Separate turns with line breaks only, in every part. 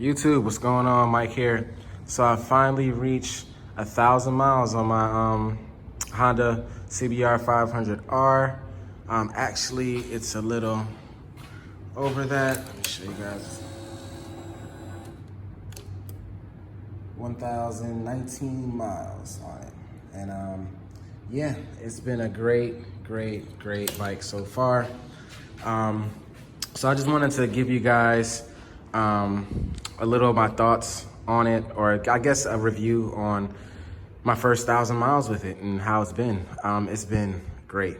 YouTube, what's going on? Mike here. So I finally reached 1,000 miles on my Honda CBR500r. Actually, it's a little over that. Let me show you guys. 1,019 miles on it. And yeah, it's been a great bike so far. So I just wanted to give you guys a little of my thoughts on it, or I guess a review on my first 1,000 miles with it and how it's been. It's been great.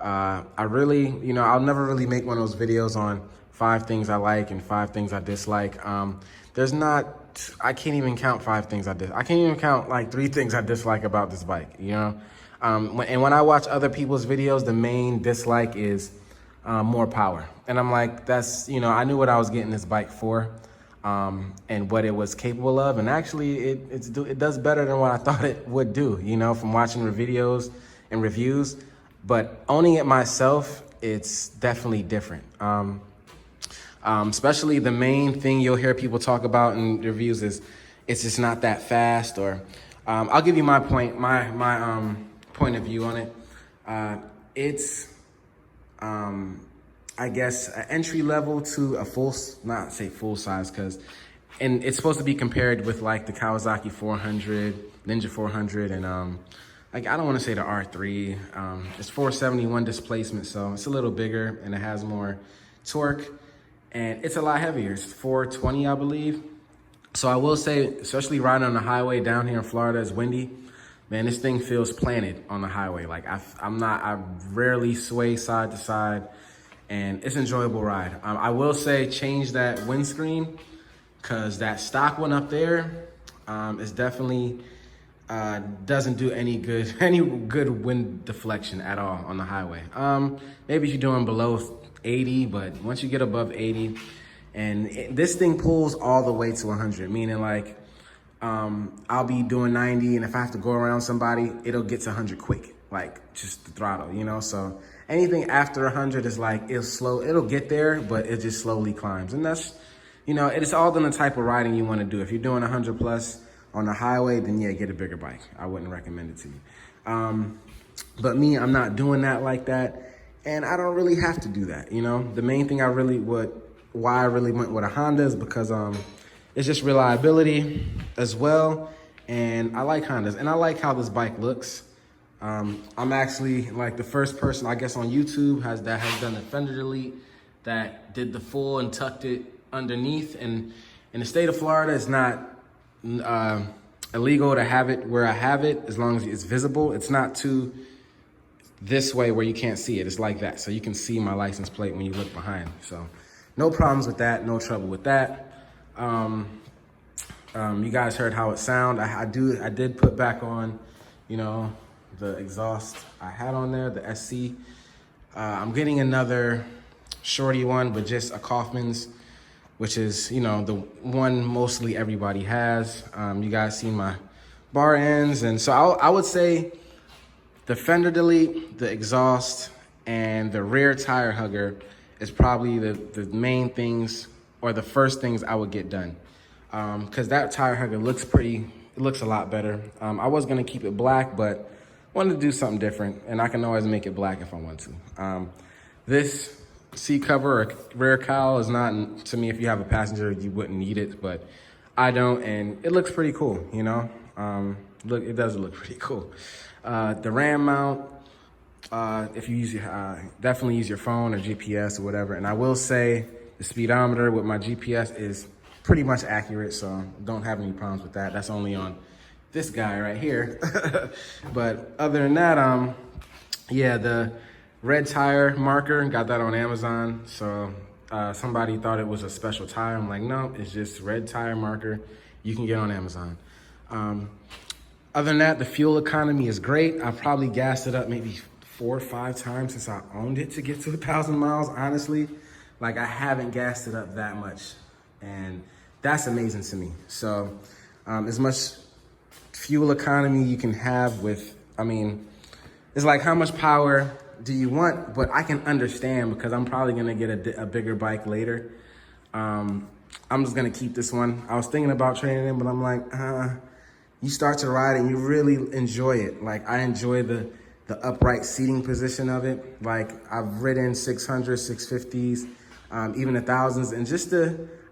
I really, I'll never really make one of those videos on 5 things I like and 5 things I dislike. I can't even count 5 things I dislike. I can't even count like 3 things I dislike about this bike, And when I watch other people's videos, the main dislike is more power. And I'm like, I knew what I was getting this bike for, and what it was capable of. And actually it does better than what I thought it would do, from watching the videos and reviews. But owning it myself, it's definitely different. Especially the main thing you'll hear people talk about in reviews is it's just not that fast. Or I'll give you my point of view on it. It's I guess an entry level to a not say full size, and it's supposed to be compared with like the Kawasaki 400, Ninja 400, and I don't want to say the R3. It's 471 displacement, so it's a little bigger and it has more torque, and it's a lot heavier. It's 420, I believe. So I will say, especially riding on the highway down here in Florida, it's windy. Man, this thing feels planted on the highway. Like I rarely sway side to side, and it's an enjoyable ride. I will say change that windscreen, because that stock one up there is definitely doesn't do any good wind deflection at all on the highway. Maybe if you're doing below 80, but once you get above 80, and this thing pulls all the way to 100, meaning like I'll be doing 90, and if I have to go around somebody, it'll get to 100 quick, like just the throttle, So anything after 100 is like, it'll get there, but it just slowly climbs. And that's, it's all on the type of riding you want to do. If you're doing 100 plus on the highway, then yeah, get a bigger bike. I wouldn't recommend it to you. But me, I'm not doing that like that. And I don't really have to do that, The main thing why I really went with a Honda is because it's just reliability as well. And I like Hondas, and I like how this bike looks. I'm actually like the first person, I guess, on YouTube has done the fender delete, that did the full and tucked it underneath. And in the state of Florida, it's not illegal to have it where I have it, as long as it's visible. It's not too this way where you can't see it. It's like that, so you can see my license plate when you look behind. So no problems with that, no trouble with that. You guys heard how it sound. I did put back on, the exhaust I had on there, the SC. I'm getting another shorty one, but just a Kaufman's, which is, the one mostly everybody has. You guys seen my bar ends. And so I would say the fender delete, the exhaust, and the rear tire hugger is probably the main things, or the first things I would get done. Because that tire hugger looks a lot better. I was gonna keep it black, but wanted to do something different, and I can always make it black if I want to. This seat cover or rear cowl is not, to me, if you have a passenger, you wouldn't need it, but I don't, and it looks pretty cool, Look, it does look pretty cool. The RAM mount, if you use definitely use your phone or GPS or whatever. And I will say the speedometer with my GPS is pretty much accurate, so don't have any problems with that. That's only on this guy right here. But other than that, yeah, the red tire marker, got that on Amazon. So somebody thought it was a special tire. I'm like, no, it's just red tire marker you can get on Amazon. Other than that, the fuel economy is great. I probably gassed it up maybe 4 or 5 times since I owned it to get to 1,000 miles, honestly. Like, I haven't gassed it up that much, and that's amazing to me. So as much fuel economy you can have with, it's like, how much power do you want? But I can understand, because I'm probably gonna get a bigger bike later. I'm just gonna keep this one. I was thinking about trading in, but I'm like, you start to ride and you really enjoy it. Like, I enjoy the upright seating position of it. Like, I've ridden 600s, 650s, even the thousands, and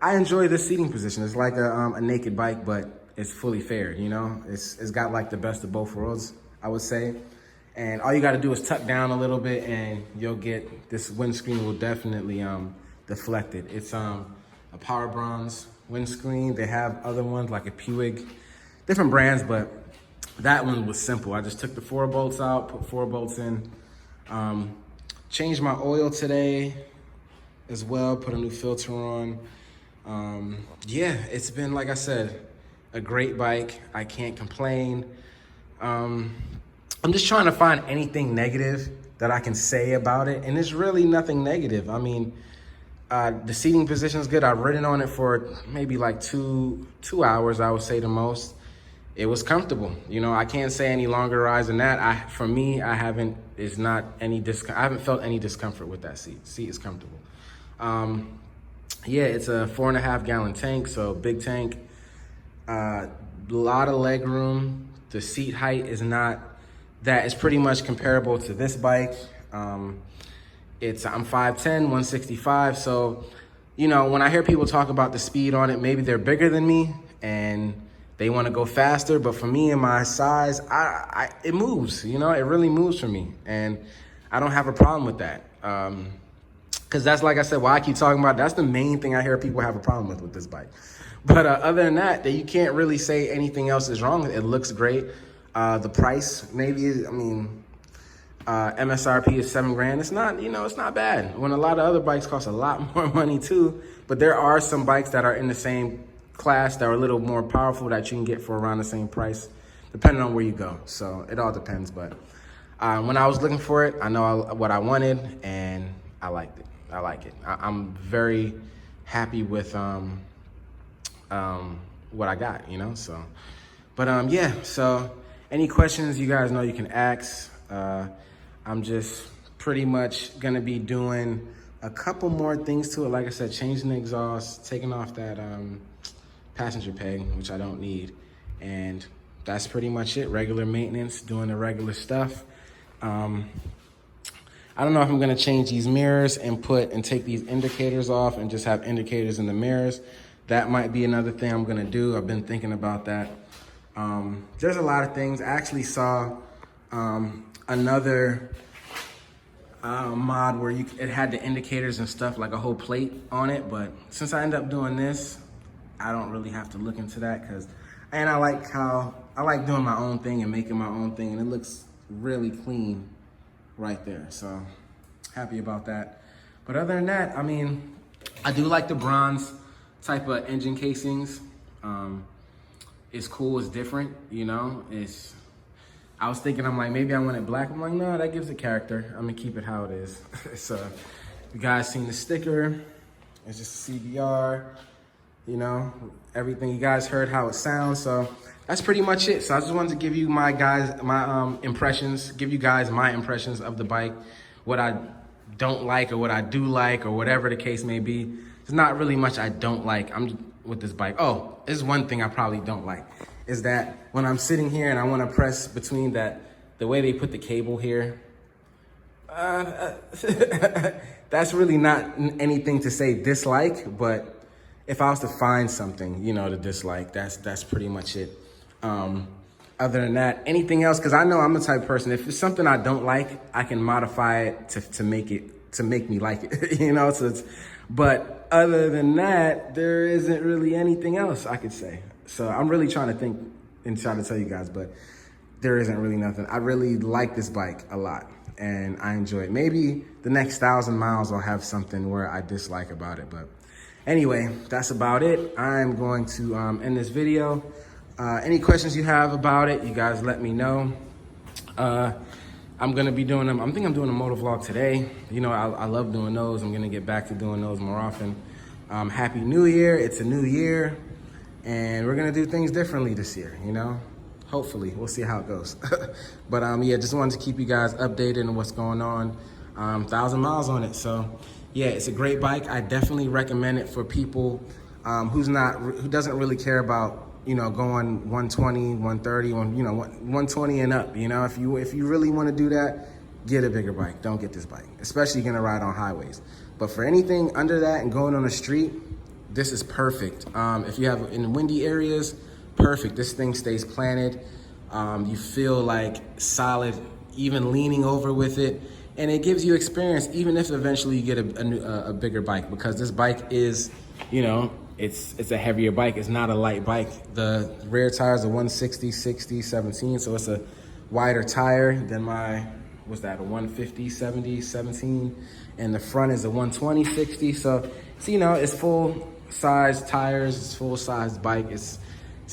I enjoy the seating position. It's like a naked bike, but it's fully fared, you know? It's got like the best of both worlds, I would say. And all you gotta do is tuck down a little bit and you'll get, this windscreen will definitely deflect it. It's a Power Bronze windscreen. They have other ones like a Puig, different brands, but that one was simple. I just took the 4 bolts out, put 4 bolts in, changed my oil today as well, put a new filter on. Yeah, it's been, like I said, a great bike. I can't complain. I'm just trying to find anything negative that I can say about it, and there's really nothing negative. I mean, the seating position is good. I've ridden on it for maybe like two hours, I would say the most. It was comfortable. You know, I can't say any longer rides than that. For me, I haven't felt any discomfort with that seat. Seat is comfortable. Yeah, it's a 4.5 gallon tank, so big tank. Lot of leg room. The seat height is not that. It's pretty much comparable to this bike. I'm 5'10", 165. So, you know, when I hear people talk about the speed on it, maybe they're bigger than me and they want to go faster. But for me and my size, it moves, you know, it really moves for me. And I don't have a problem with that. Cause that's, like I said, why I keep talking about, that's the main thing I hear people have a problem with this bike. But other than that, you can't really say anything else is wrong. It looks great. The price, maybe, I mean, MSRP is $7 grand. It's not, you know, it's not bad. When a lot of other bikes cost a lot more money too. But there are some bikes that are in the same class that are a little more powerful that you can get for around the same price, depending on where you go. So it all depends. But when I was looking for it, I know what I wanted, and I liked it. I like it. I'm very happy with what I got, you know. So, but yeah. So any questions, you guys know you can ask. I'm just pretty much gonna be doing a couple more things to it. Like I said, changing the exhaust, taking off that passenger peg, which I don't need. And that's pretty much it. Regular maintenance, doing the regular stuff. I don't know if I'm gonna change these mirrors and take these indicators off and just have indicators in the mirrors. That might be another thing I'm gonna do. I've been thinking about that. There's a lot of things. I actually saw another mod where it had the indicators and stuff, like a whole plate on it. But since I end up doing this, I don't really have to look into that, and I like doing my own thing and making my own thing, and it looks really clean right there. So happy about that. But other than that, I mean, I do like the bronze type of engine casings. It's cool, it's different, you know. I was thinking, I'm like, maybe I want it black. I'm like, no, that gives it character. I'm gonna keep it how it is. So you guys seen the sticker. It's just a CBR, you know, everything. You guys heard how it sounds. So that's pretty much it. So I just wanted to give you my impressions, give you guys my impressions of the bike, what I don't like or what I do like or whatever the case may be. There's not really much I don't like with this bike. Oh, there's one thing I probably don't like, is that when I'm sitting here and I want to press between the way they put the cable here, that's really not anything to say dislike, but if I was to find something, you know, to dislike, that's pretty much it. Other than that, anything else, because I know I'm the type of person, if it's something I don't like, I can modify it to make me like it, you know. So but other than that, there isn't really anything else I could say. So I'm really trying to think and trying to tell you guys, but there isn't really nothing. I really like this bike a lot and I enjoy it. Maybe the next 1,000 miles I'll have something where I dislike about it, but anyway, that's about it. I'm going to end this video. Any questions you have about it, you guys let me know. I'm gonna be doing them. I think I'm doing a motor vlog today. You know, I love doing those. I'm gonna get back to doing those more often. Happy New Year, it's a new year. And we're gonna do things differently this year, you know? Hopefully, we'll see how it goes. But yeah, just wanted to keep you guys updated on what's going on. 1,000 miles on it, so yeah, it's a great bike. I definitely recommend it for people who doesn't really care about, you know, going 120, 130, you know, 120 and up. You know, if you really want to do that, get a bigger bike. Don't get this bike, especially you're gonna ride on highways. But for anything under that and going on the street, this is perfect. If you have in windy areas, perfect. This thing stays planted. You feel like solid, even leaning over with it. And it gives you experience, even if eventually you get a bigger bike, because this bike is, you know, it's a heavier bike. It's not a light bike. The rear tires are 160, 60, 17. So it's a wider tire than my, what's that, a 150, 70, 17. And the front is a 120, 60. So you know, it's full size tires, it's full size bike. It's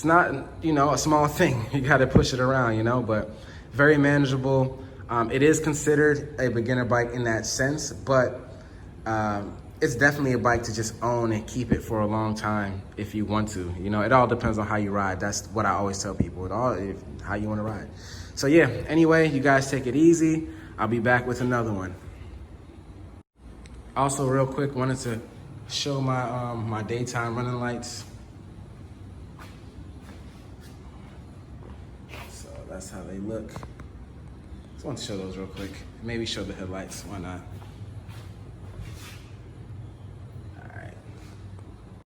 not, you know, a small thing. You got to push it around, you know, but very manageable. It is considered a beginner bike in that sense, but it's definitely a bike to just own and keep it for a long time if you want to. You know, it all depends on how you ride. That's what I always tell people, how you want to ride. So yeah, anyway, you guys take it easy. I'll be back with another one. Also, real quick, wanted to show my my daytime running lights. So that's how they look. Just want to show those real quick. Maybe show the headlights, why not?